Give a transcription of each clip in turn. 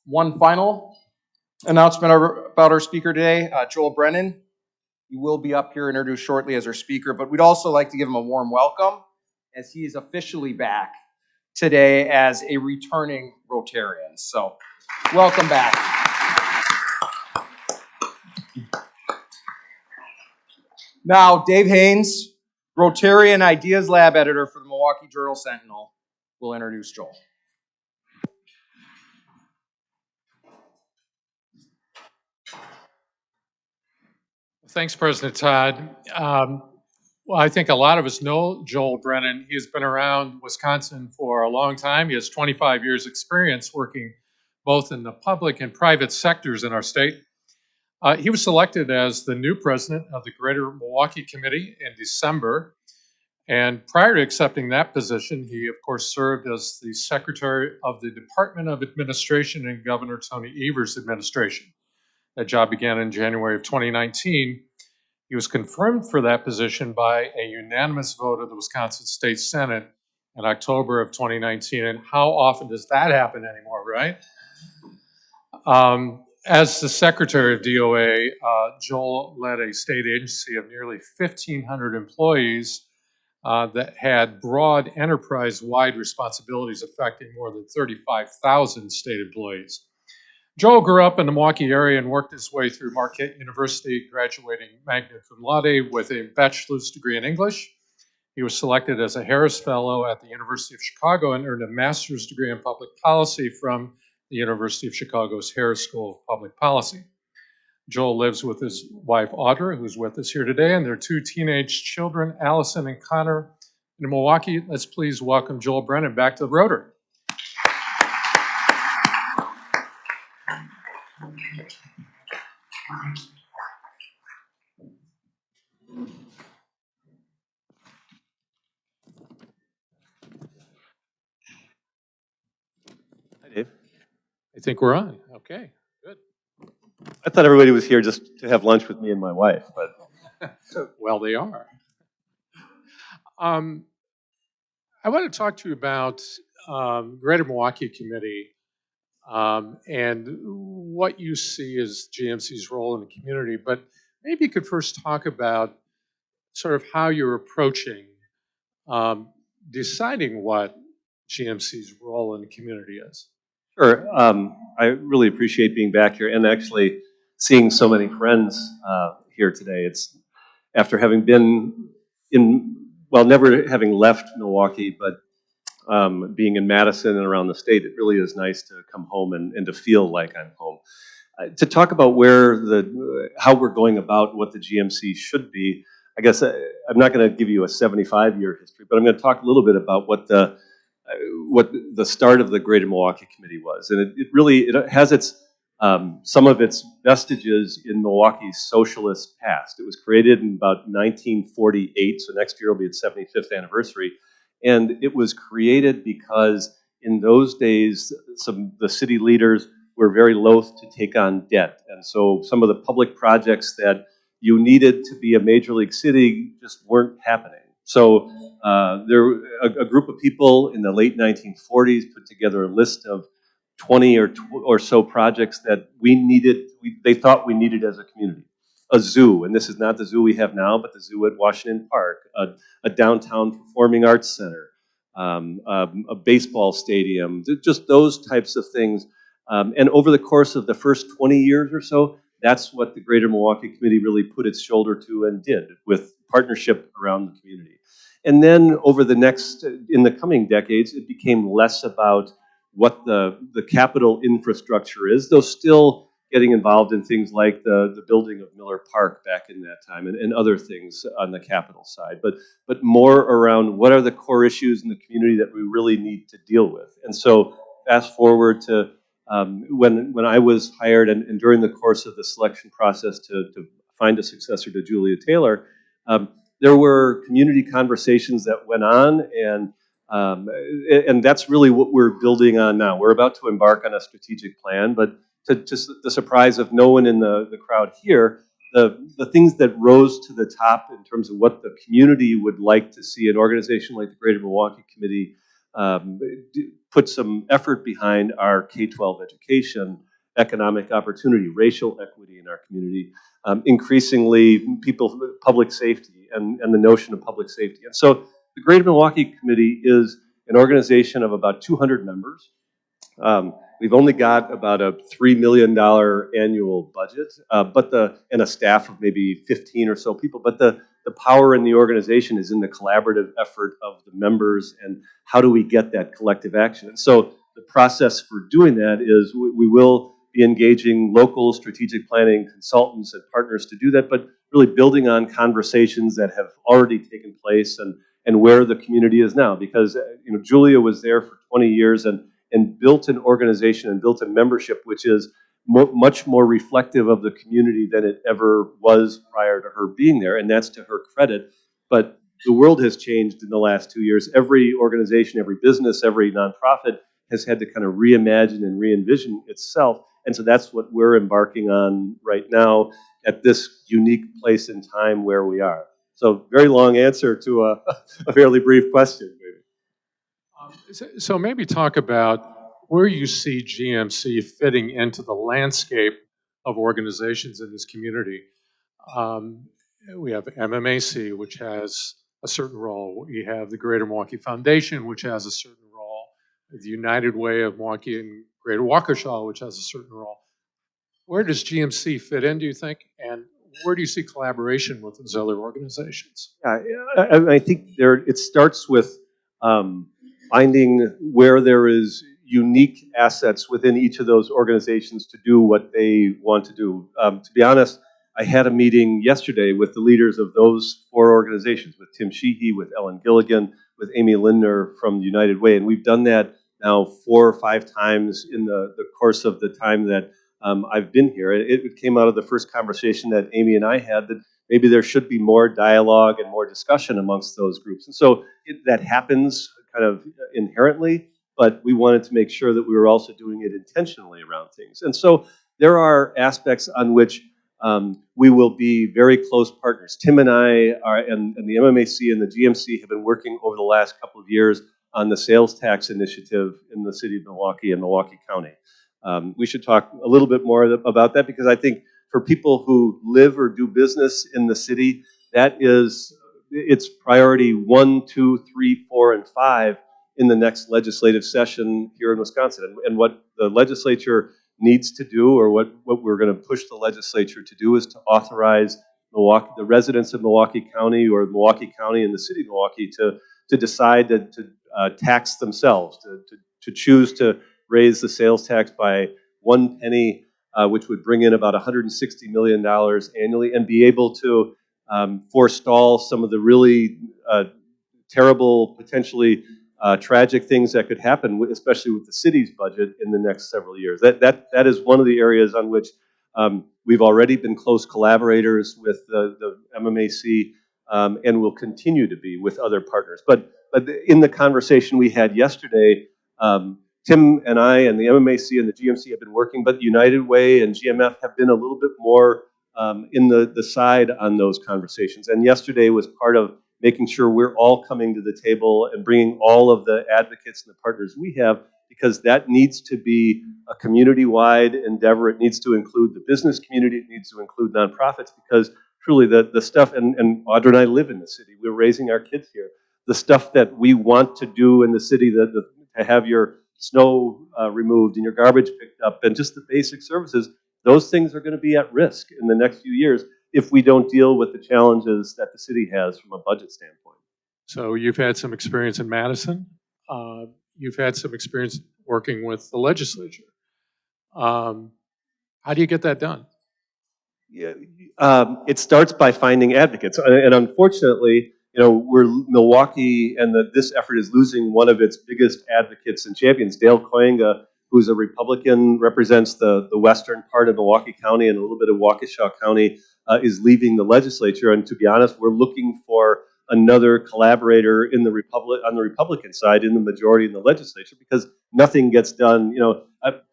One final announcement about our speaker today, Joel Brennan. He will be up here introduced shortly as our speaker, but we'd also like to give him a warm welcome as he is officially back today as a returning Rotarian. So, welcome back. Now, Dave Haynes, Rotarian Ideas Lab Editor for the Milwaukee Journal Sentinel, will introduce Joel. Thanks, President Todd. Well, I think a lot of us know Joel Brennan. He's been around Wisconsin for a long time. He has 25 years experience working both in the public and private sectors in our state. He was selected as the new president of the Greater Milwaukee Committee in December. And prior to accepting that position, he, of course, served as the secretary of the Department of Administration in Governor Tony Evers' administration. That job began in January of 2019. He was confirmed for that position by a unanimous vote of the Wisconsin State Senate in October of 2019. And how often does that happen anymore, right? As the secretary of DOA, Joel led a state agency of nearly 1,500 employees that had broad enterprise-wide responsibilities affecting more than 35,000 state employees. Joel grew up in the Milwaukee area and worked his way through Marquette University, graduating magna cum laude with a bachelor's degree in English. He was selected as a Harris Fellow at the University of Chicago and earned a master's degree in public policy from the University of Chicago's Harris School of Public Policy. Joel lives with his wife, Audra, who's with us here today, and their two teenage children, Allison and Connor, in Milwaukee. Let's please welcome Joel Brennan back to the Rotary. Hi, Dave. I think we're on. Okay, good. I thought everybody was here just to have lunch with me and my wife, but well, they are. I want to talk to you about Greater Milwaukee Committee and what you see as GMC's role in the community. But maybe you could first talk about sort of how you're approaching deciding what GMC's role in the community is. sure. I really appreciate being back here and actually seeing so many friends here today. It's after having been never having left Milwaukee, but being in Madison and around the state, it really is nice to come home and to feel like I'm home. To talk about how we're going about what the GMC should be, I guess I'm not going to give you a 75-year history, but I'm going to talk a little bit about what the start of the Greater Milwaukee Committee was, and it has some of its vestiges in Milwaukee's socialist past. It was created in about 1948, so next year will be its 75th anniversary. And it was created because in those days, the city leaders were very loath to take on debt. And so some of the public projects that you needed to be a major league city just weren't happening. So a group of people in the late 1940s put together a list of 20 or so projects that they thought we needed as a community. A zoo, and this is not the zoo we have now, but the zoo at Washington Park, a downtown performing arts center, a baseball stadium, just those types of things. And over the course of the first 20 years or so, that's what the Greater Milwaukee Committee really put its shoulder to and did with partnership around the community. And then in the coming decades, it became less about what the capital infrastructure is, though still getting involved in things like the building of Miller Park back in that time and other things on the capital side, but more around what are the core issues in the community that we really need to deal with. And so fast forward to when I was hired and during the course of the selection process to find a successor to Julia Taylor, there were community conversations that went on, and that's really what we're building on now. We're about to embark on a strategic plan, but to the surprise of no one in the crowd here, the things that rose to the top in terms of what the community would like to see an organization like the Greater Milwaukee Committee put some effort behind our K-12 education, economic opportunity, racial equity in our community, increasingly public safety and the notion of public safety. And so the Greater Milwaukee Committee is an organization of about 200 members. We've only got about a $3 million annual budget, and a staff of maybe 15 or so people. But the power in the organization is in the collaborative effort of the members and how do we get that collective action. And so the process for doing that is we will be engaging local strategic planning consultants and partners to do that, but really building on conversations that have already taken place and where the community is now. Because Julia was there for 20 years and built an organization and built a membership which is much more reflective of the community than it ever was prior to her being there, and that's to her credit. But the world has changed in the last 2 years. Every organization, every business, every nonprofit has had to kind of reimagine and re-envision itself, and so that's what we're embarking on right now at this unique place in time where we are. So very long answer to a fairly brief question. So maybe talk about where you see GMC fitting into the landscape of organizations in this community. We have MMAC, which has a certain role. We have the Greater Milwaukee Foundation, which has a certain role. The United Way of Milwaukee and Greater Waukesha, which has a certain role. Where does GMC fit in, do you think? And where do you see collaboration with those other organizations? I think it starts with finding where there is unique assets within each of those organizations to do what they want to do. To be honest, I had a meeting yesterday with the leaders of those 4 organizations, with Tim Sheehy, with Ellen Gilligan, with Amy Lindner from the United Way, and we've done that now 4 or 5 times in the course of the time that I've been here. It came out of the first conversation that Amy and I had that maybe there should be more dialogue and more discussion amongst those groups. And so that happens kind of inherently, but we wanted to make sure that we were also doing it intentionally around things. And so there are aspects on which we will be very close partners. Tim and I and the MMAC and the GMC have been working over the last couple of years on the sales tax initiative in the city of Milwaukee and Milwaukee County. We should talk a little bit more about that, because I think for people who live or do business in the city, that is its priority 1, 2, 3, 4, and 5 in the next legislative session here in Wisconsin. And what the legislature needs to do, or what we're going to push the legislature to do, is to authorize the residents of Milwaukee County or Milwaukee County and the city of Milwaukee to decide to tax themselves, to choose to raise the sales tax by 1 penny, which would bring in about $160 million annually, and be able to forestall some of the really terrible, potentially tragic things that could happen, especially with the city's budget in the next several years. That is one of the areas on which we've already been close collaborators with the MMAC, and will continue to be with other partners. But in the conversation we had yesterday, Tim and I and the MMAC and the GMC have been working, but United Way and GMF have been a little bit more in the side on those conversations. And yesterday was part of making sure we're all coming to the table and bringing all of the advocates and the partners we have, because that needs to be a community-wide endeavor. It needs to include the business community. It needs to include nonprofits, because truly the stuff, and Audra and I live in the city. We're raising our kids here. The stuff that we want to do in the city, to have your snow removed and your garbage picked up and just the basic services, those things are going to be at risk in the next few years if we don't deal with the challenges that the city has from a budget standpoint. So you've had some experience in Madison. You've had some experience working with the legislature. How do you get that done? Yeah, it starts by finding advocates, and unfortunately, Milwaukee and this effort is losing one of its biggest advocates and champions. Dale Koenga, who's a Republican, represents the western part of Milwaukee County and a little bit of Waukesha County, is leaving the legislature. And to be honest, we're looking for another collaborator on the Republican side in the majority in the legislature, because nothing gets done.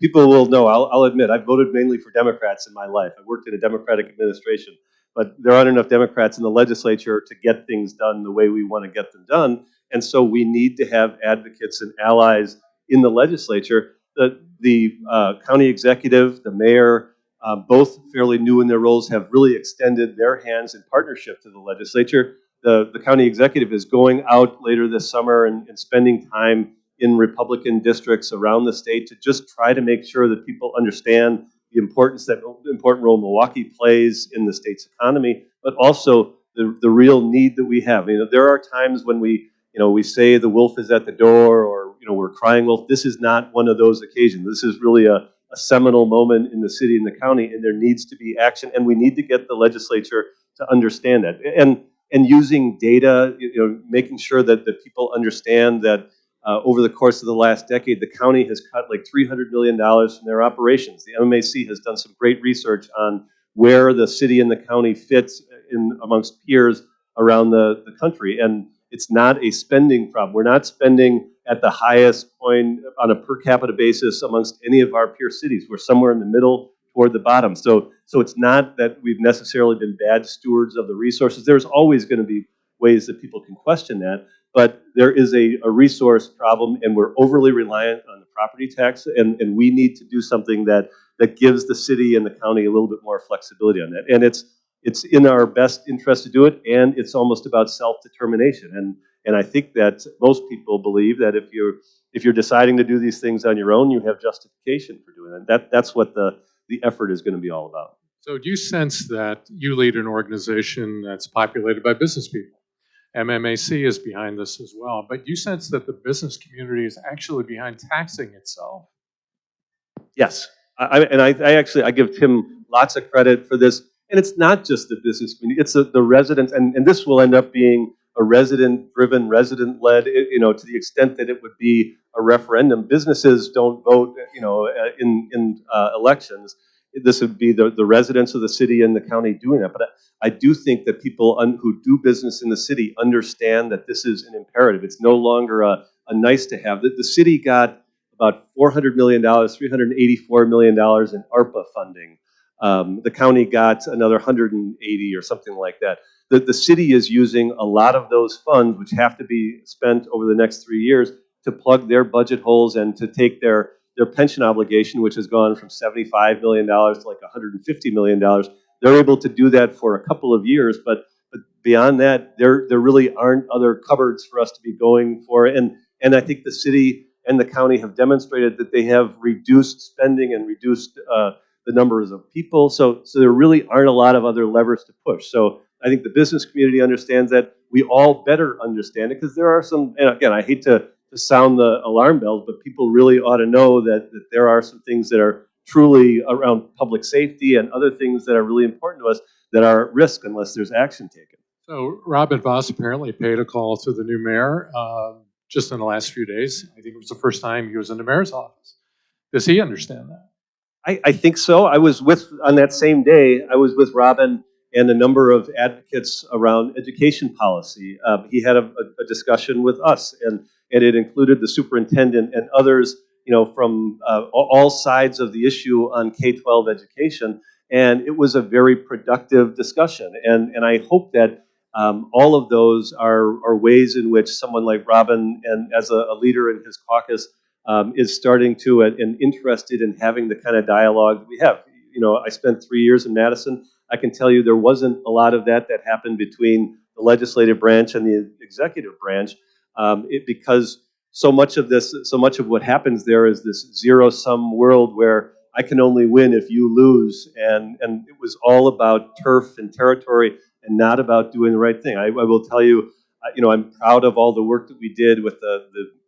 People will know. I'll admit, I've voted mainly for Democrats in my life. I worked in a Democratic administration, but there aren't enough Democrats in the legislature to get things done the way we want to get them done. And so we need to have advocates and allies in the legislature. The county executive, the mayor, both fairly new in their roles, have really extended their hands in partnership to the legislature. The county executive is going out later this summer and spending time in Republican districts around the state to just try to make sure that people understand the important role Milwaukee plays in the state's economy, but also the real need that we have. There are times when we say the wolf is at the door, or we're crying wolf. This is not one of those occasions. This is really a seminal moment in the city and the county, and there needs to be action, and we need to get the legislature to understand that. And using data, making sure that people understand that over the course of the last decade, the county has cut like $300 million from their operations. The MMAC has done some great research on where the city and the county fits in amongst peers around the country. And it's not a spending problem. We're not spending at the highest point on a per capita basis amongst any of our peer cities. We're somewhere in the middle toward the bottom. So it's not that we've necessarily been bad stewards of the resources. There's always going to be ways that people can question that. But there is a resource problem, and we're overly reliant on the property tax, and we need to do something that gives the city and the county a little bit more flexibility on that. And it's in our best interest to do it, and it's almost about self-determination. And I think that most people believe that if you're deciding to do these things on your own, you have justification for doing it. That's what the effort is going to be all about. So do you sense that you lead an organization that's populated by business people? MMAC is behind this as well, but you sense that the business community is actually behind taxing itself? Yes, I give Tim lots of credit for this, and it's not just the business community; it's the residents, and this will end up being a resident-driven, resident-led. To the extent that it would be a referendum. Businesses don't vote, in elections. This would be the residents of the city and the county doing that. But I do think that people who do business in the city understand that this is an imperative. It's no longer a nice to have. The city got about $400 million, $384 million in ARPA funding. The county got another 180 or something like that. The city is using a lot of those funds, which have to be spent over the next 3 years, to plug their budget holes and to take their pension obligation, which has gone from $75 million to like $150 million. They're able to do that for a couple of years, but beyond that, there really aren't other cupboards for us to be going for. And I think the city and the county have demonstrated that they have reduced spending and reduced the numbers of people. So there really aren't a lot of other levers to push. So I think the business community understands that. We all better understand it, because there are some, and again, I hate to sound the alarm bells, but people really ought to know that there are some things that are truly around public safety and other things that are really important to us that are at risk unless there's action taken. So Robin Voss apparently paid a call to the new mayor just in the last few days. I think it was the first time he was in the mayor's office. Does he understand that? I think so. On that same day, I was with Robin and a number of advocates around education policy. He had a discussion with us, and it included the superintendent and others, from all sides of the issue on K-12 education. And it was a very productive discussion. And I hope that all of those are ways in which someone like Robin, and as a leader in his caucus, is starting to and interested in having the kind of dialogue that we have. I spent 3 years in Madison. I can tell you there wasn't a lot of that happened between the legislative branch and the executive branch, because so much of what happens there is this zero-sum world where I can only win if you lose, and it was all about turf and territory and not about doing the right thing. I will tell you, I'm proud of all the work that we did with the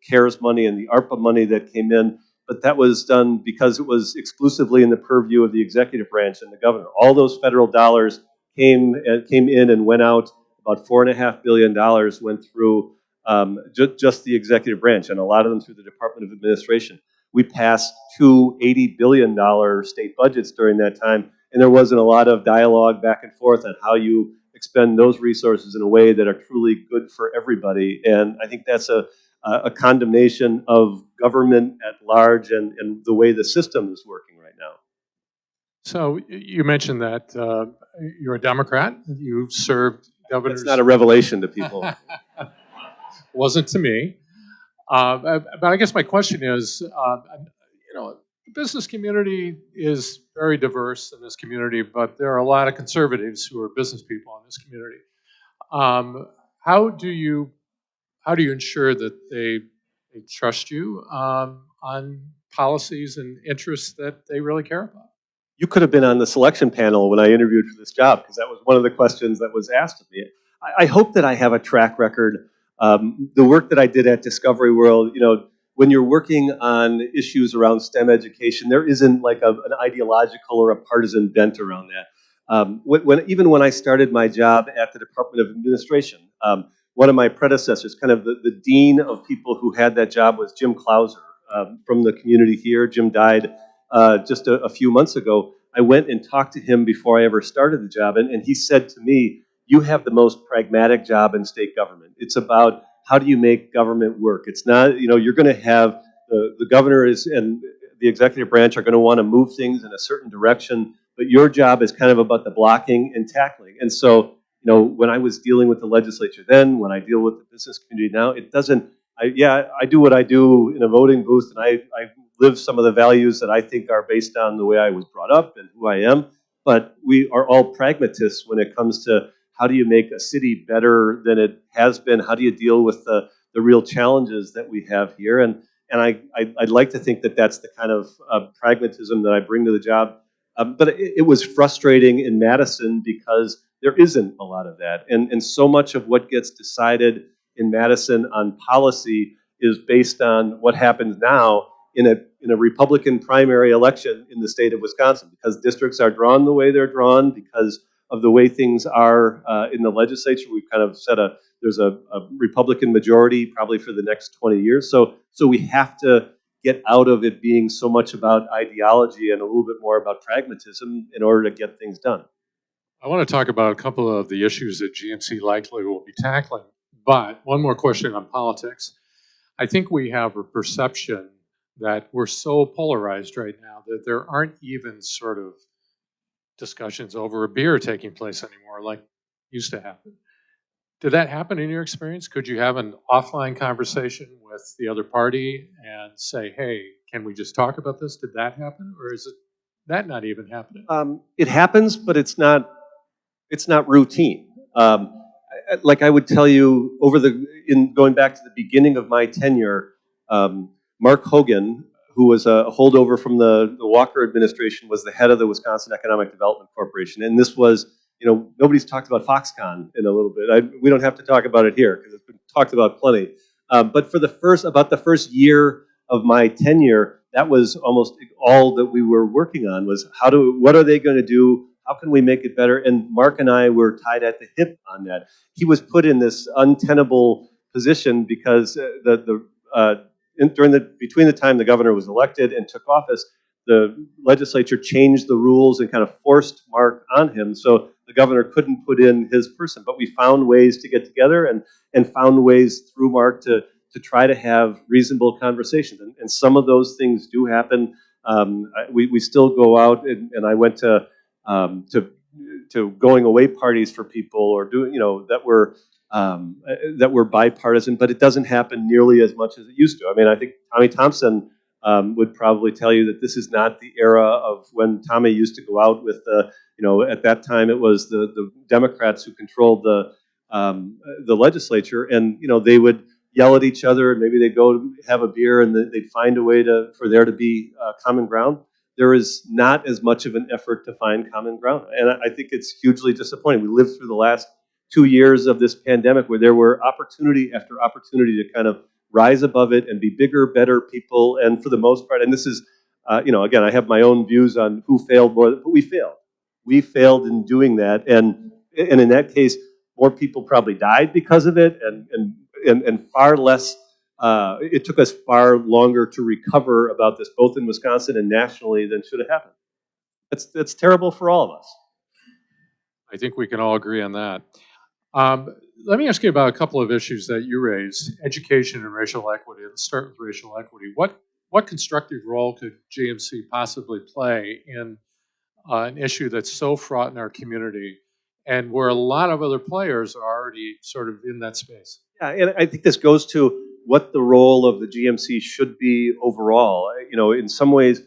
CARES money and the ARPA money that came in, but that was done because it was exclusively in the purview of the executive branch and the governor. All those federal dollars came in and went out. About $4.5 billion went through just the executive branch, and a lot of them through the Department of Administration. We passed two $80 billion state budgets during that time, and there wasn't a lot of dialogue back and forth on how you expend those resources in a way that are truly good for everybody. And I think that's a condemnation of government at large and the way the system is working right now. So you mentioned that you're a Democrat. You've served governors. It's not a revelation to people. wasn't to me. But I guess my question is, the business community is very diverse in this community, but there are a lot of conservatives who are business people in this community. Um, how do you ensure that they trust you on policies and interests that they really care about? You could have been on the selection panel when I interviewed for this job, because that was one of the questions that was asked of me. I hope that I have a track record. The work that I did at Discovery World, when you're working on issues around STEM education, there isn't like an ideological or a partisan bent around that. Even when I started my job at the Department of Administration, one of my predecessors, kind of the dean of people who had that job, was Jim Clauser from the community here. Jim died just a few months ago. I went and talked to him before I ever started the job, and he said to me, "You have the most pragmatic job in state government. It's about how do you make government work. It's not, you're going to have the governor and the executive branch are going to want to move things in a certain direction, but your job is kind of about the blocking and tackling." And so, when I was dealing with the legislature then, when I deal with the business community now, it doesn't. I do what I do in a voting booth, and I live some of the values that I think are based on the way I was brought up and who I am. But we are all pragmatists when it comes to how do you make a city better than it has been? How do you deal with the real challenges that we have here? And I'd like to think that that's the kind of pragmatism that I bring to the job. But it was frustrating in Madison because there isn't a lot of that. And so much of what gets decided in Madison on policy is based on what happens now in a Republican primary election in the state of Wisconsin, because districts are drawn the way they're drawn, because of the way things are in the legislature. We've kind of set there's a Republican majority probably for the next 20 years. So we have to get out of it being so much about ideology and a little bit more about pragmatism in order to get things done. I want to talk about a couple of the issues that GNC likely will be tackling, but one more question on politics. I think we have a perception that we're so polarized right now that there aren't even sort of discussions over a beer taking place anymore like used to happen. Did that happen in your experience? Could you have an offline conversation with the other party and say, hey, can we just talk about this? Did that happen? Or is that not even happening? It happens, but it's not routine. Like I would tell you, going back to the beginning of my tenure, Mark Hogan, who was a holdover from the Walker administration, was the head of the Wisconsin Economic Development Corporation. And this was, nobody's talked about Foxconn in a little bit. We don't have to talk about it here because it's been talked about plenty. But for about the first year of my tenure, that was almost all that we were working on was what are they going to do? How can we make it better? And Mark and I were tied at the hip on that. He was put in this untenable position because between the time the governor was elected and took office, the legislature changed the rules and kind of forced Mark on him. So the governor couldn't put in his person. But we found ways to get together and found ways through Mark to try to have reasonable conversations. And some of those things do happen. We still go out, and I went to going away parties for people or that were bipartisan, but it doesn't happen nearly as much as it used to. I mean, I think Tommy Thompson would probably tell you that this is not the era of when Tommy used to go out with at that time it was the Democrats who controlled the legislature, and they would yell at each other, and maybe they'd go have a beer, and they'd find a way for there to be common ground. There is not as much of an effort to find common ground, and I think it's hugely disappointing. We lived through the last 2 years of this pandemic where there were opportunity after opportunity to kind of rise above it and be bigger, better people, and for the most part, and this is, again, I have my own views on who failed more, but we failed. We failed in doing that, and in that case, more people probably died because of it, and far less. It took us far longer to recover about this, both in Wisconsin and nationally, than should have happened. It's terrible for all of us. I think we can all agree on that. Let me ask you about a couple of issues that you raised: education and racial equity. Let's start with racial equity. What constructive role could GMC possibly play in an issue that's so fraught in our community, and where a lot of other players are already sort of in that space? And I think this goes to what the role of the GMC should be overall. You know, in some ways,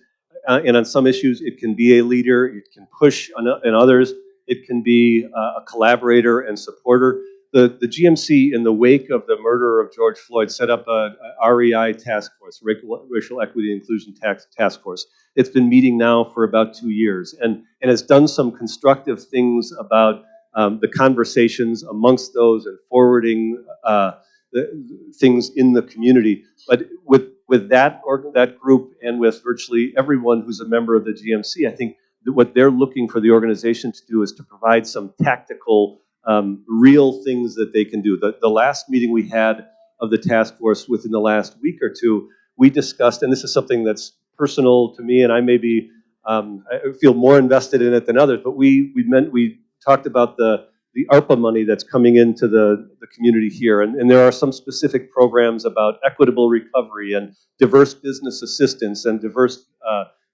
and on some issues, it can be a leader, it can push in others, it can be a collaborator and supporter. The GMC, in the wake of the murder of George Floyd, set up a REI task force, Racial Equity and Inclusion Task Force. It's been meeting now for about 2 years and has done some constructive things about the conversations amongst those and forwarding things in the community. But with that group and with virtually everyone who's a member of the GMC, I think that what they're looking for the organization to do is to provide some tactical, real things that they can do. The last meeting we had of the task force within the last week or two, we discussed, and this is something that's personal to me, and I maybe I feel more invested in it than others, but we talked about the ARPA money that's coming into the community here. And there are some specific programs about equitable recovery and diverse business assistance and diverse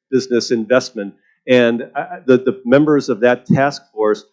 business investment. And the members of that task force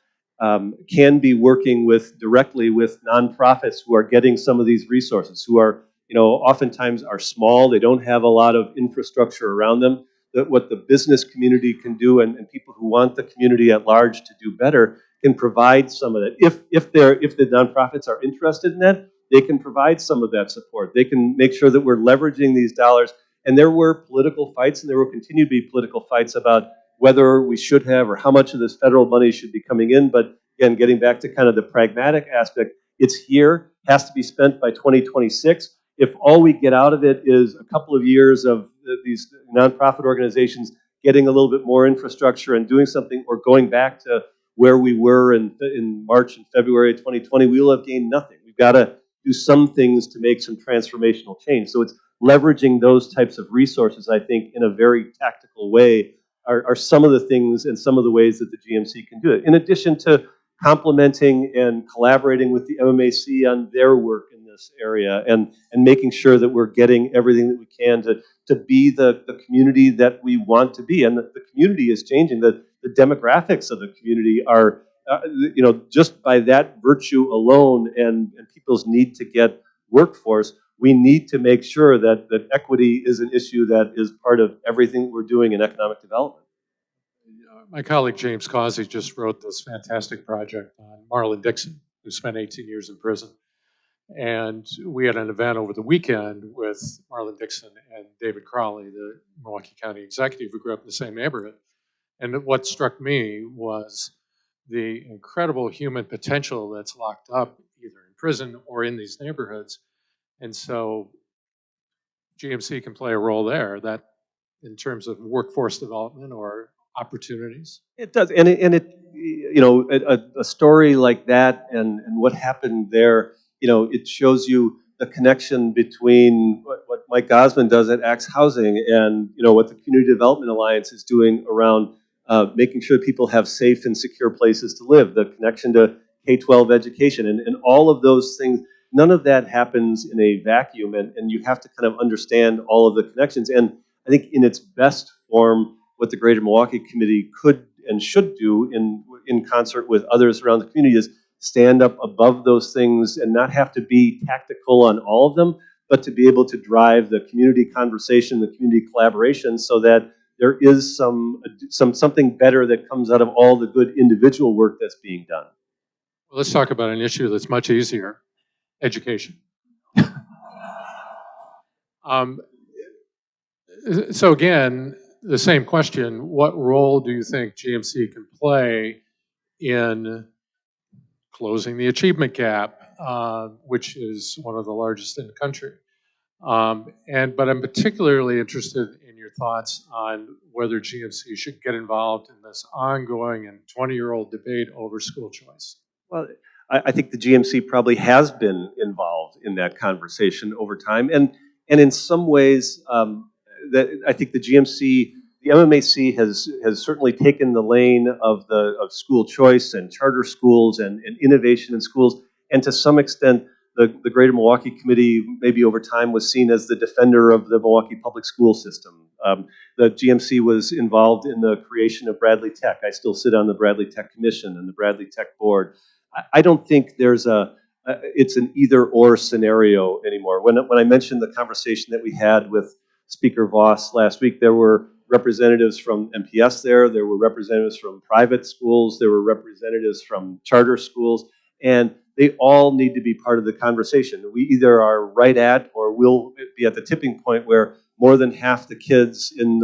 can be working directly with nonprofits who are getting some of these resources, who are, oftentimes are small, they don't have a lot of infrastructure around them. What the business community can do and people who want the community at large to do better can provide some of that. If the nonprofits are interested in that, they can provide some of that support. They can make sure that we're leveraging these dollars. And there were political fights, and there will continue to be political fights about whether we should have or how much of this federal money should be coming in. But again, getting back to kind of the pragmatic aspect, it's here, has to be spent by 2026. If all we get out of it is a couple of years of these nonprofit organizations getting a little bit more infrastructure and doing something, or going back to where we were in March and February of 2020, we will have gained nothing. We've got to do some things to make some transformational change. So it's leveraging those types of resources, I think, in a very tactical way are some of the things and some of the ways that the GMC can do it. In addition to complementing and collaborating with the MMAC on their work in this area and making sure that we're getting everything that we can to be the community that we want to be. And the community is changing. The demographics of the community are, just by that virtue alone and people's need to get workforce, we need to make sure that equity is an issue that is part of everything we're doing in economic development. My colleague James Causey just wrote this fantastic project on Marlon Dixon, who spent 18 years in prison. And we had an event over the weekend with Marlon Dixon and David Crowley, the Milwaukee County executive who grew up in the same neighborhood. And what struck me was the incredible human potential that's locked up either in prison or in these neighborhoods. And so GMC can play a role there, that in terms of workforce development or opportunities. It does, and a story like that and what happened there, it shows you the connection between what Mike Osmond does at Axe Housing and what the Community Development Alliance is doing around making sure people have safe and secure places to live, the connection to K-12 education, and all of those things. None of that happens in a vacuum, and you have to kind of understand all of the connections. And I think in its best form, what the Greater Milwaukee Committee could and should do in concert with others around the community is stand up above those things and not have to be tactical on all of them, but to be able to drive the community conversation, the community collaboration, so that there is something better that comes out of all the good individual work that's being done. Well, let's talk about an issue that's much easier: education. So again, the same question: what role do you think GMC can play in closing the achievement gap, which is one of the largest in the country? But I'm particularly interested in your thoughts on whether GMC should get involved in this ongoing and 20-year-old debate over school choice. Well, I think the GMC probably has been involved in that conversation over time, and in some ways, I think the GMC, the MMAC has certainly taken the lane of school choice and charter schools and innovation in schools, and to some extent, the Greater Milwaukee Committee maybe over time was seen as the defender of the Milwaukee public school system. The GMC was involved in the creation of Bradley Tech. I still sit on the Bradley Tech Commission and the Bradley Tech Board. I don't think there's a it's an either-or scenario anymore. When I mentioned the conversation that we had with Speaker Voss last week, there were representatives from MPS there were representatives from private schools, there were representatives from charter schools, and they all need to be part of the conversation. We either are right at or will be at the tipping point where more than half the kids in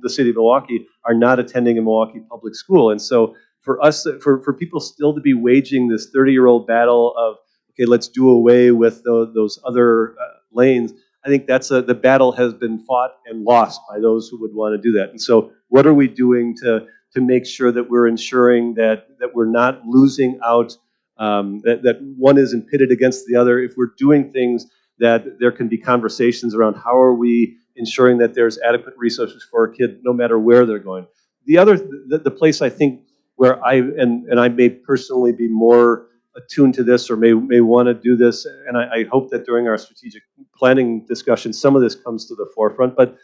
the city of Milwaukee are not attending a Milwaukee public school. And so for us, for people still to be waging this 30-year-old battle of, okay, let's do away with those other lanes, I think the battle has been fought and lost by those who would want to do that. And so what are we doing to make sure that we're ensuring that we're not losing out, that one isn't pitted against the other? If we're doing things, that there can be conversations around how are we ensuring that there's adequate resources for a kid no matter where they're going. The place I think where I may personally be more attuned to this or may want to do this, and I hope that during our strategic planning discussion some of this comes to the forefront, but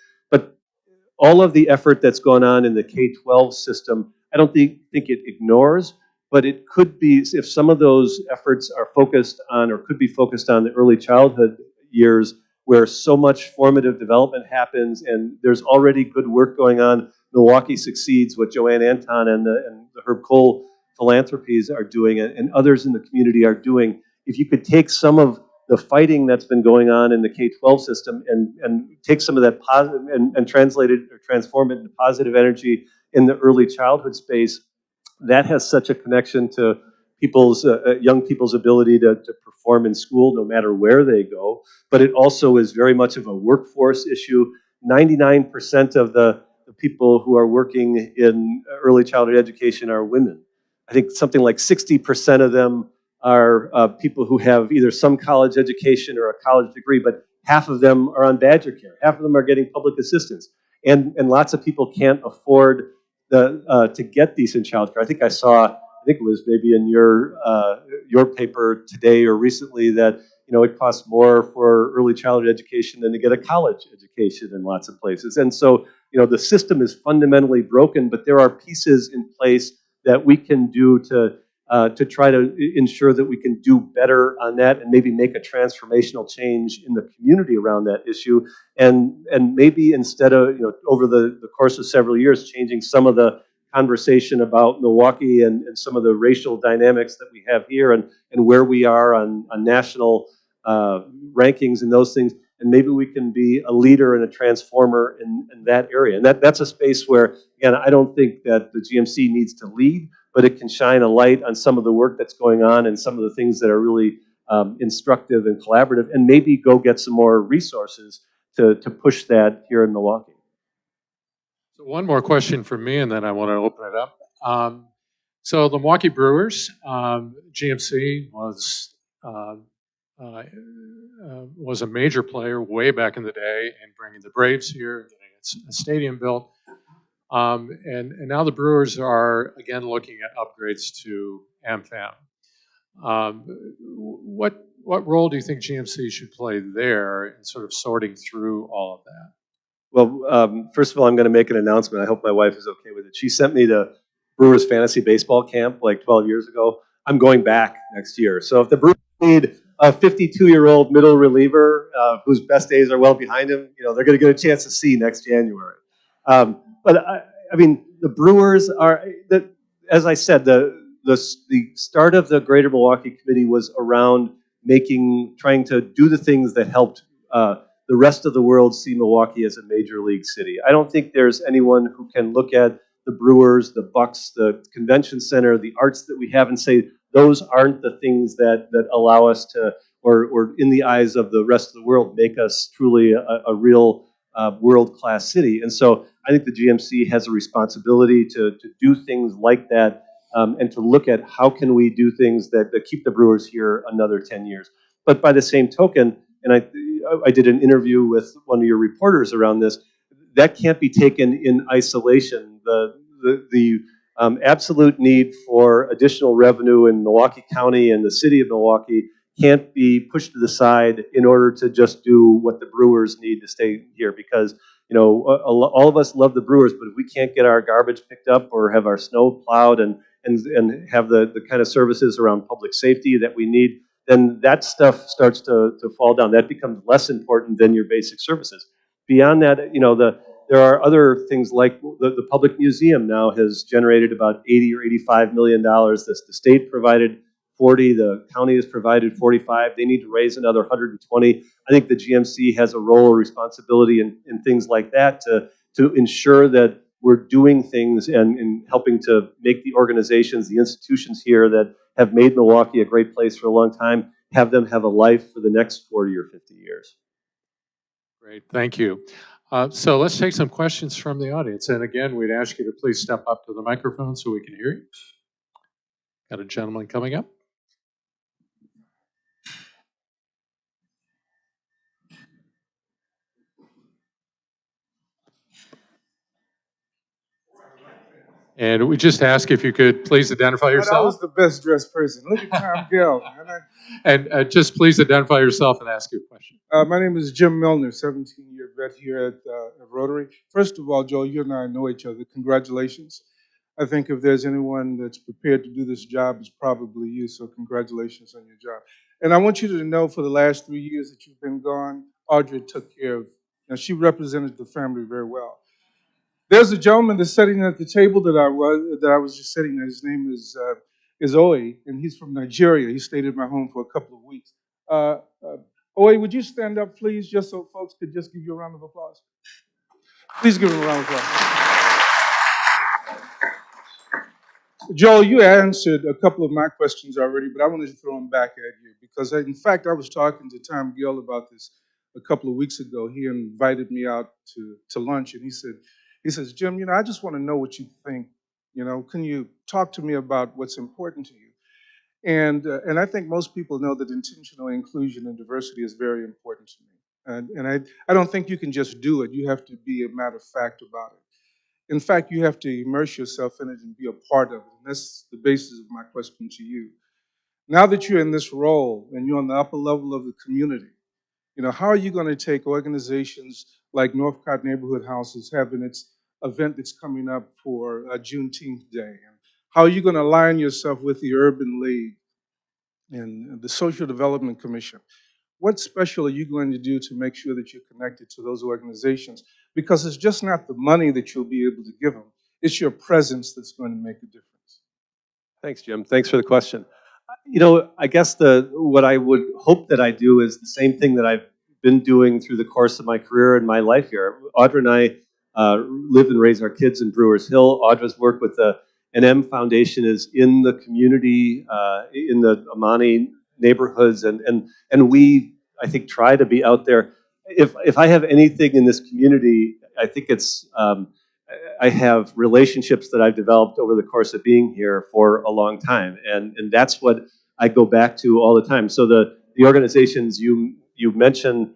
all of the effort that's gone on in the K-12 system, I don't think it ignores, but it could be, if some of those efforts are focused on or could be focused on the early childhood years where so much formative development happens and there's already good work going on. Milwaukee Succeeds, what Joanne Anton and the Herb Cole philanthropies are doing and others in the community are doing. If you could take some of the fighting that's been going on in the K-12 system and take some of that positive and translate it or transform it into positive energy in the early childhood space, that has such a connection to people's young people's ability to perform in school no matter where they go. But it also is very much of a workforce issue. 99% of the people who are working in early childhood education are women. I think something like 60% of them are people who have either some college education or a college degree, but half of them are on Badger Care. Half of them are getting public assistance. And lots of people can't afford to get decent childcare. I think it was maybe in your paper today or recently that it costs more for early childhood education than to get a college education in lots of places. And so the system is fundamentally broken, but there are pieces in place that we can do to try to ensure that we can do better on that and maybe make a transformational change in the community around that issue. And maybe instead of, over the course of several years, changing some of the conversation about Milwaukee and some of the racial dynamics that we have here and where we are on national rankings and those things. And maybe we can be a leader and a transformer in that area. And that's a space where, again, I don't think that the GMC needs to lead, but it can shine a light on some of the work that's going on and some of the things that are really instructive and collaborative, and maybe go get some more resources to push that here in Milwaukee. So one more question from me, and then I want to open it up. So the Milwaukee Brewers, GMC was a major player way back in the day in bringing the Braves here and getting a stadium built. And now the Brewers are again looking at upgrades to AmFam. What role do you think GMC should play there in sort of sorting through all of that? Well, first of all, I'm going to make an announcement. I hope my wife is okay with it. She sent me to Brewers fantasy baseball camp like 12 years ago. I'm going back next year. So if the Brewers need a 52-year-old middle reliever whose best days are well behind him, they're going to get a chance to see next January. But I mean, the Brewers are, as I said, the start of the Greater Milwaukee Committee was around trying to do the things that helped the rest of the world see Milwaukee as a major league city. I don't think there's anyone who can look at the Brewers, the Bucks, the convention center, the arts that we have and say those aren't the things that allow us to, or in the eyes of the rest of the world, make us truly a real world-class city. And so I think the GMC has a responsibility to do things like that and to look at how can we do things that keep the Brewers here another 10 years. But by the same token, and I did an interview with one of your reporters around this, that can't be taken in isolation. The absolute need for additional revenue in Milwaukee County and the city of Milwaukee can't be pushed to the side in order to just do what the Brewers need to stay here, because all of us love the Brewers, but if we can't get our garbage picked up or have our snow plowed and have the kind of services around public safety that we need, then that stuff starts to fall down. That becomes less important than your basic services. Beyond that, there are other things like the public museum now has generated about $80 or $85 million. The state provided 40, the county has provided 45. They need to raise another 120. I think the GMC has a role or responsibility in things like that to ensure that we're doing things and helping to make the organizations, the institutions here that have made Milwaukee a great place for a long time, have them have a life for the next 40 or 50 years. Great, thank you. So let's take some questions from the audience. And again, we'd ask you to please step up to the microphone so we can hear you. Got a gentleman coming up. And we just ask if you could please identify yourself. I was the best dressed person. Look at Tom Gill. And just please identify yourself and ask your question. My name is Jim Milner, 17-year vet here at Rotary. First of all, Joel, you and I know each other. Congratulations. I think if there's anyone that's prepared to do this job, it's probably you, so congratulations on your job. And I want you to know for the last 3 years that you've been gone, Audrey took care of, she represented the family very well. There's a gentleman that's sitting at the table that I was just sitting at. His name is Oye, and he's from Nigeria. He stayed at my home for a couple of weeks. Oye, would you stand up, please, just so folks could just give you a round of applause? Please give him a round of applause. Joel, you answered a couple of my questions already, but I wanted to throw them back at you because, in fact, I was talking to Tom Gill about this a couple of weeks ago. He invited me out to lunch, and he says, Jim, I just want to know what you think. Can you talk to me about what's important to you? And I think most people know that intentional inclusion and diversity is very important to me. And I don't think you can just do it. You have to be a matter of fact about it. In fact, you have to immerse yourself in it and be a part of it. And that's the basis of my question to you. Now that you're in this role and you're on the upper level of the community, how are you going to take organizations like Northcott Neighborhood Houses having its event that's coming up for Juneteenth Day? And how are you going to align yourself with the Urban League and the Social Development Commission? What special are you going to do to make sure that you're connected to those organizations? Because it's just not the money that you'll be able to give them. It's your presence that's going to make a difference. Thanks, Jim. Thanks for the question. I guess what I would hope that I do is the same thing that I've been doing through the course of my career and my life here. Audra and I live and raise our kids in Brewers Hill. Audra's work with the NM Foundation is in the community, in the Amani neighborhoods, and we, I think, try to be out there. If I have anything in this community, I think it's I have relationships that I've developed over the course of being here for a long time, and that's what I go back to all the time. So the organizations you mentioned,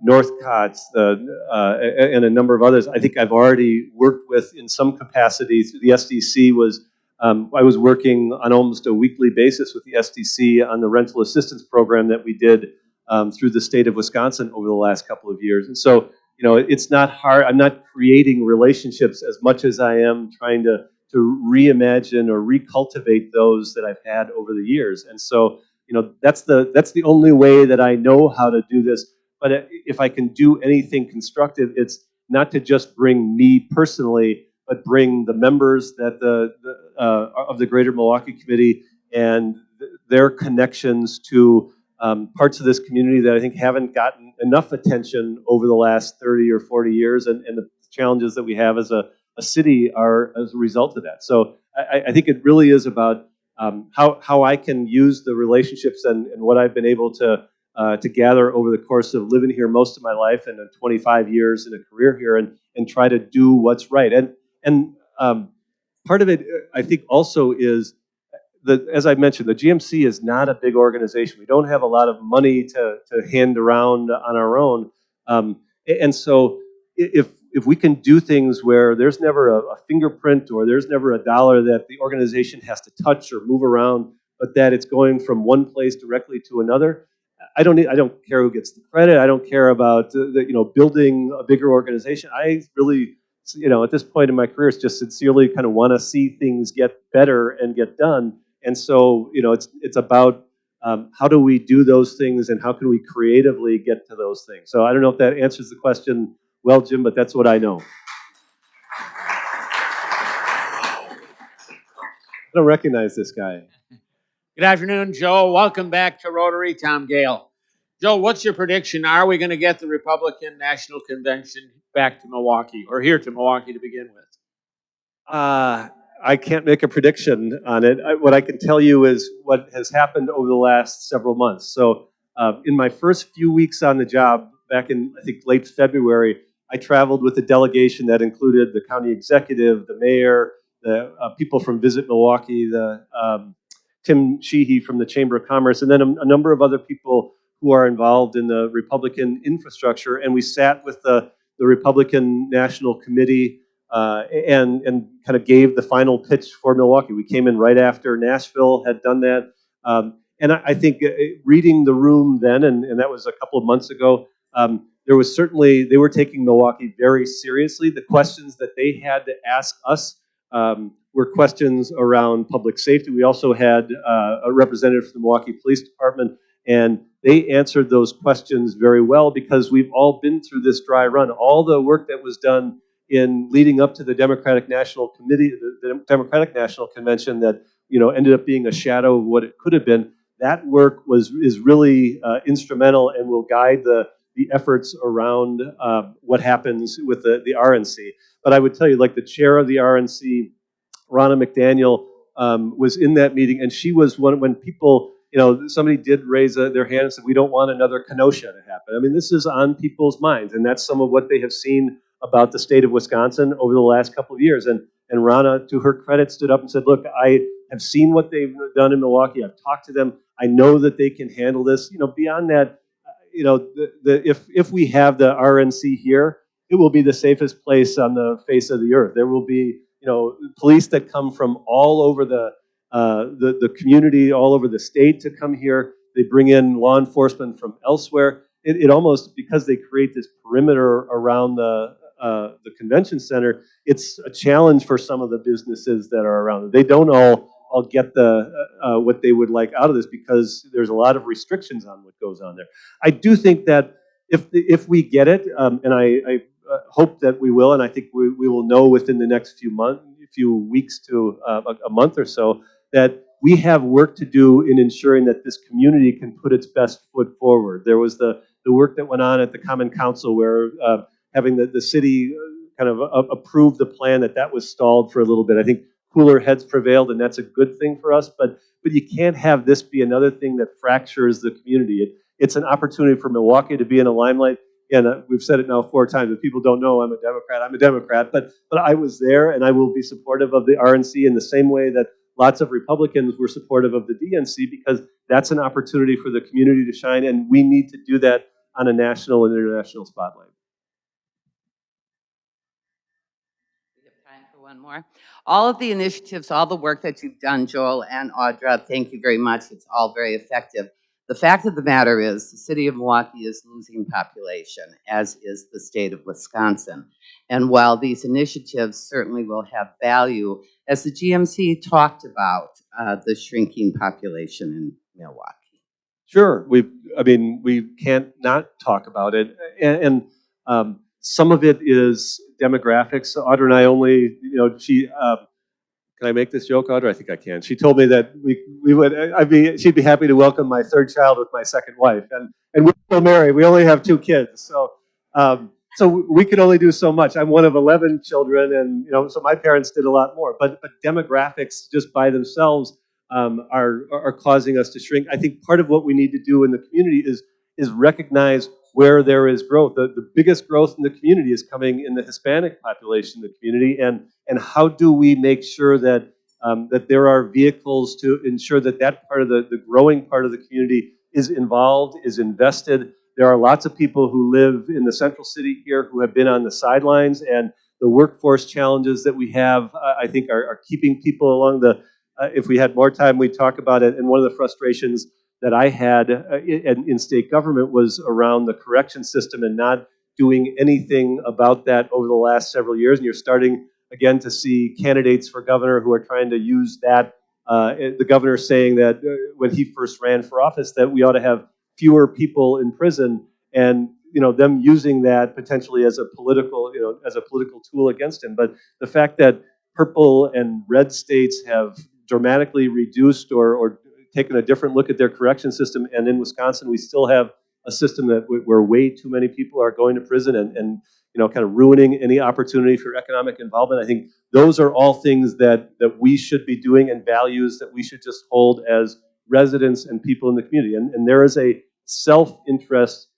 Northcott's, and a number of others, I think I've already worked with in some capacity. The SDC was, I was working on almost a weekly basis with the SDC on the rental assistance program that we did through the state of Wisconsin over the last couple of years. And so, it's not hard. I'm not creating relationships as much as I am trying to reimagine or recultivate those that I've had over the years. And so, that's the only way that I know how to do this. But if I can do anything constructive, it's not to just bring me personally, but bring the members that of the Greater Milwaukee Committee and their connections to parts of this community that I think haven't gotten enough attention over the last 30 or 40 years, and the challenges that we have as a city are as a result of that. So I think it really is about how I can use the relationships and what I've been able to gather over the course of living here most of my life and 25 years in a career here, and try to do what's right. And part of it, I think, also is as I mentioned, the GMC is not a big organization. We don't have a lot of money to hand around on our own. And so if we can do things where there's never a fingerprint or there's never a dollar that the organization has to touch or move around, but that it's going from one place directly to another, I don't care who gets the credit. I don't care about building a bigger organization. I really, at this point in my career, it's just sincerely kind of want to see things get better and get done. And so, it's about how do we do those things and how can we creatively get to those things? So I don't know if that answers the question well, Jim, but that's what I know. I don't recognize this guy. Good afternoon, Joe. Welcome back to Rotary. Tom Gale. Joe, what's your prediction? Are we going to get the Republican National Convention back to Milwaukee, or here to Milwaukee to begin with? I can't make a prediction on it. What I can tell you is what has happened over the last several months. So in my first few weeks on the job, back in, I think, late February, I traveled with a delegation that included the county executive, the mayor, the people from Visit Milwaukee, the Tim Sheehy from the Chamber of Commerce, and then a number of other people who are involved in the Republican infrastructure. And we sat with the Republican National Committee and kind of gave the final pitch for Milwaukee. We came in right after Nashville had done that. And I think reading the room then, and that was a couple of months ago, there was certainly, they were taking Milwaukee very seriously. The questions that they had to ask us were questions around public safety. We also had a representative from the Milwaukee Police Department, and they answered those questions very well because we've all been through this dry run. All the work that was done in leading up to the Democratic National Committee, the Democratic National Convention that ended up being a shadow of what it could have been. That work is really instrumental and will guide the efforts around what happens with the RNC. But I would tell you, like the chair of the RNC, Ronna McDaniel, was in that meeting, and she was one when people, somebody did raise their hand and said, we don't want another Kenosha to happen. I mean, this is on people's minds, and that's some of what they have seen about the state of Wisconsin over the last couple of years. And Ronna, to her credit, stood up and said, look, I have seen what they've done in Milwaukee. I've talked to them. I know that they can handle this. Beyond that, if we have the RNC here, it will be the safest place on the face of the earth. There will be, police that come from all over the community, all over the state to come here. They bring in law enforcement from elsewhere. It almost, because they create this perimeter around the convention center, it's a challenge for some of the businesses that are around it. They don't all get what they would like out of this because there's a lot of restrictions on what goes on there. I do think that if we get it, and I hope that we will, and I think we will know within the next few weeks to a month or so, that we have work to do in ensuring that this community can put its best foot forward. There was the work that went on at the Common Council where having the city kind of approve the plan that was stalled for a little bit. I think cooler heads prevailed, and that's a good thing for us, but you can't have this be another thing that fractures the community. It's an opportunity for Milwaukee to be in the limelight. And we've said it now 4 times. If people don't know I'm a Democrat, but I was there, and I will be supportive of the RNC in the same way that lots of Republicans were supportive of the DNC, because that's an opportunity for the community to shine, and we need to do that on a national and international spotlight. We have time for one more. All of the initiatives, all the work that you've done, Joel and Audra, thank you very much. It's all very effective. The fact of the matter is the city of Milwaukee is losing population, as is the state of Wisconsin. And while these initiatives certainly will have value, as the GMC talked about, the shrinking population in Milwaukee. Sure, we can't not talk about it, and some of it is demographics. Audra and I only, can I make this joke, Audra? I think I can. She told me that she'd be happy to welcome my 3rd child with my 2nd wife, and we're still married. We only have 2 kids, so we could only do so much. I'm one of 11 children, and so my parents did a lot more. But demographics just by themselves are causing us to shrink. I think part of what we need to do in the community is recognize where there is growth. The biggest growth in the community is coming in the Hispanic population in the community, and how do we make sure that that there are vehicles to ensure that part of the growing part of the community is involved, is invested. There are lots of people who live in the central city here who have been on the sidelines, and the workforce challenges that we have, I think, are keeping people along the. If we had more time, we'd talk about it. And one of the frustrations that I had in state government was around the correction system and not doing anything about that over the last several years. And you're starting again to see candidates for governor who are trying to use that the governor saying that when he first ran for office, that we ought to have fewer people in prison, and them using that potentially as a political tool against him. But the fact that purple and red states have dramatically reduced or taken a different look at their correction system, and in Wisconsin we still have a system where way too many people are going to prison and kind of ruining any opportunity for economic involvement. I think those are all things that we should be doing, and values that we should just hold as residents and people in the community. And there is a self-interest.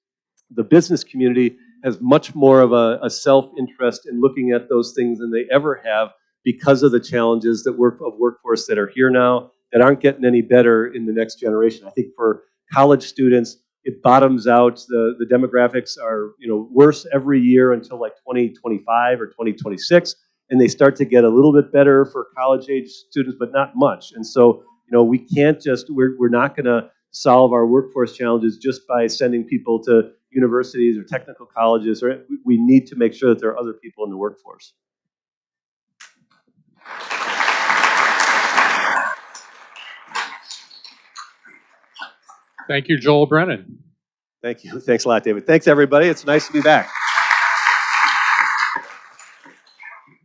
The business community has much more of a self-interest in looking at those things than they ever have, because of the challenges of workforce that are here now, that aren't getting any better in the next generation. I think for college students, it bottoms out. The demographics are worse every year until like 2025 or 2026, and they start to get a little bit better for college age students, but not much. And so we can't we're not going to solve our workforce challenges just by sending people to universities or technical colleges. Or we need to make sure that there are other people in the workforce. Thank you, Joel Brennan. Thank you. Thanks a lot, David. Thanks, everybody. It's nice to be back.